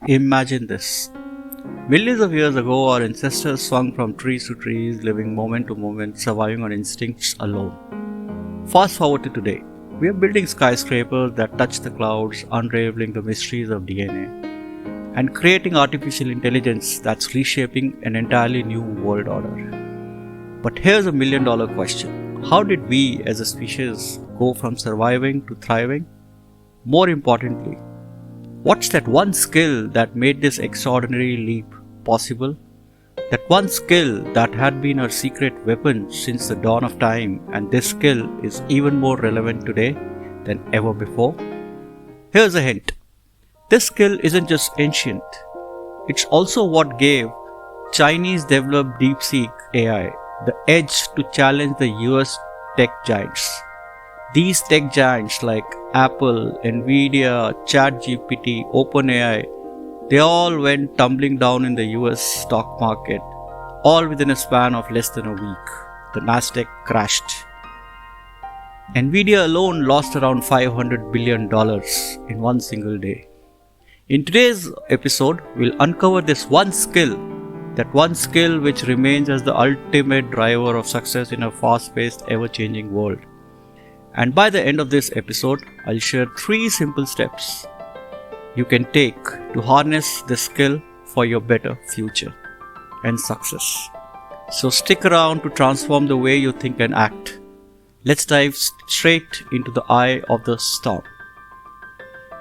Imagine this. Millions of years ago, our ancestors swung from trees to trees, living moment to moment, surviving on instincts alone. Fast forward to today. We are building skyscrapers that touch the clouds, unraveling the mysteries of DNA, and creating artificial intelligence that's reshaping an entirely new world order. But here's a million-dollar question. How did we as a species go from surviving to thriving? More importantly, what's that one skill that made this extraordinary leap possible? That one skill that had been our secret weapon since the dawn of time, and this skill is even more relevant today than ever before? Here's a hint. This skill isn't just ancient. It's also what gave Chinese developed DeepSeek AI the edge to challenge the US tech giants. These tech giants like Apple, Nvidia, ChatGPT, OpenAI, they all went tumbling down in the US stock market, all within a span of less than a week. The Nasdaq crashed. Nvidia alone lost around $500 billion in one single day. In today's episode, we'll uncover this one skill, that one skill which remains as the ultimate driver of success in a fast-paced, ever-changing world. And by the end of this episode, I'll share 3 simple steps you can take to harness this skill for your better future and success. So stick around to transform the way you think and act. Let's dive straight into the eye of the storm.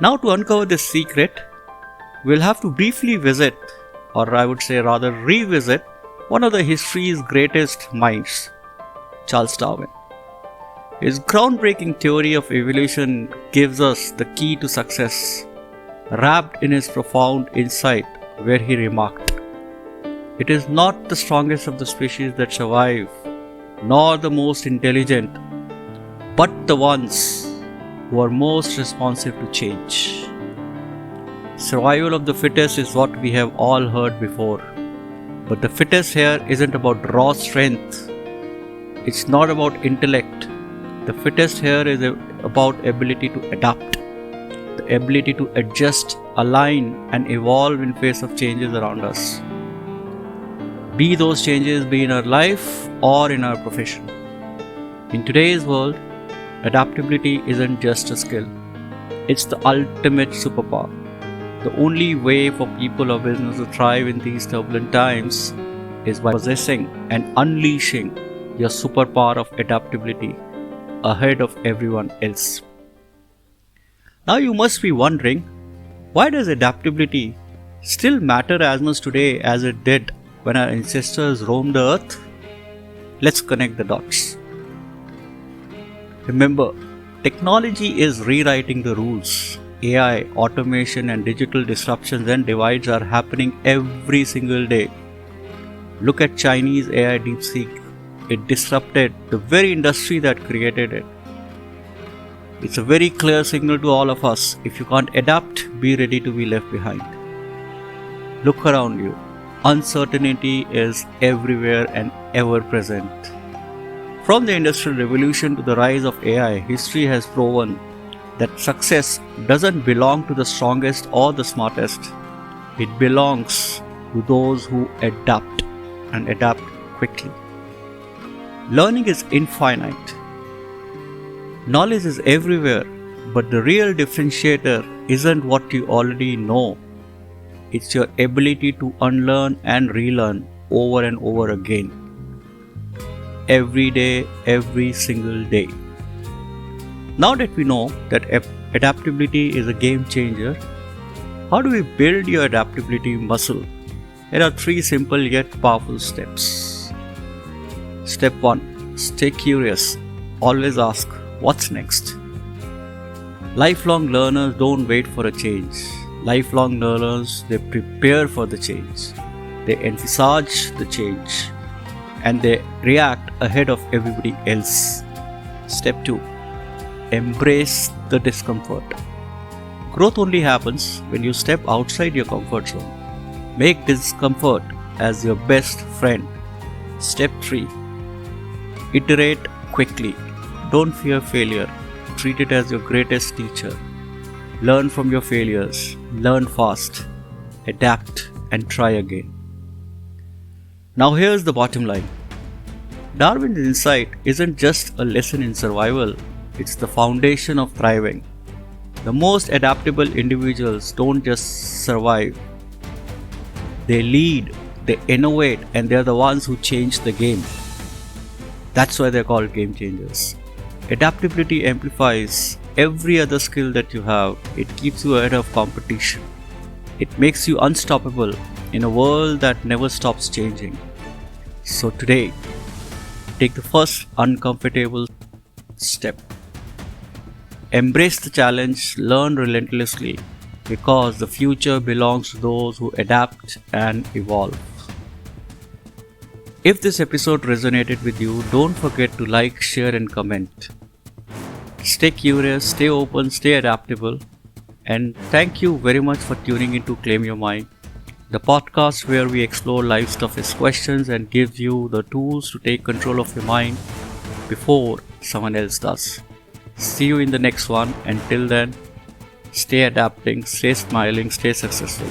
Now, to uncover this secret, we'll have to briefly visit, or I would say rather revisit, one of the history's greatest minds, Charles Darwin. His groundbreaking theory of evolution gives us the key to success, wrapped in his profound insight, where he remarked, "It is not the strongest of the species that survive, nor the most intelligent, but the ones who are most responsive to change." Survival of the fittest is what we have all heard before. But the fittest here isn't about raw strength. It's not about intellect. The fittest here is about ability to adapt, the ability to adjust, align, and evolve in face of changes around us. Be those changes be in our life or in our profession. In today's world, adaptability isn't just a skill. It's the ultimate superpower. The only way for people or business to thrive in these turbulent times is by possessing and unleashing your superpower of adaptability ahead of everyone else. Now you must be wondering, why does adaptability still matter as much today as it did when our ancestors roamed the earth? Let's connect the dots. Remember, technology is rewriting the rules. AI, automation, and digital disruptions and divides are happening every single day. Look at Chinese AI DeepSeek. It disrupted the very industry that created it. It's a very clear signal to all of us. If you can't adapt, be ready to be left behind. Look around you. Uncertainty is everywhere and ever present. From the Industrial Revolution to the rise of AI, history has proven that success doesn't belong to the strongest or the smartest. It belongs to those who adapt and adapt quickly. Learning is infinite. Knowledge is everywhere, but the real differentiator isn't what you already know. It's your ability to unlearn and relearn over and over again. Every day, every single day. Now that we know that adaptability is a game changer, how do we build your adaptability muscle? There are 3 simple yet powerful steps. Step 1. Stay curious. Always ask, what's next? Lifelong learners don't wait for a change. Lifelong learners, they prepare for the change. They envisage the change. And they react ahead of everybody else. Step 2. Embrace the discomfort. Growth only happens when you step outside your comfort zone. Make discomfort as your best friend. Step 3. Iterate quickly. Don't fear failure. Treat it as your greatest teacher. Learn from your failures. Learn fast. adapt, and try again. Now here's the bottom line. Darwin's insight isn't just a lesson in survival, it's the foundation of thriving. The most adaptable individuals don't just survive, they lead, they innovate, and they're the ones who change the game. That's why they're called game changers. Adaptability amplifies every other skill that you have. It keeps you ahead of competition. It makes you unstoppable in a world that never stops changing. So today, take the first uncomfortable step. Embrace the challenge, learn relentlessly, because the future belongs to those who adapt and evolve. If this episode resonated with you, don't forget to like, share, and comment. Stay curious, stay open, stay adaptable, and thank you very much for tuning in to Claim Your Mind, the podcast where we explore life's toughest questions and give you the tools to take control of your mind before someone else does. See you in the next one. Until then, stay adapting, stay smiling, stay successful.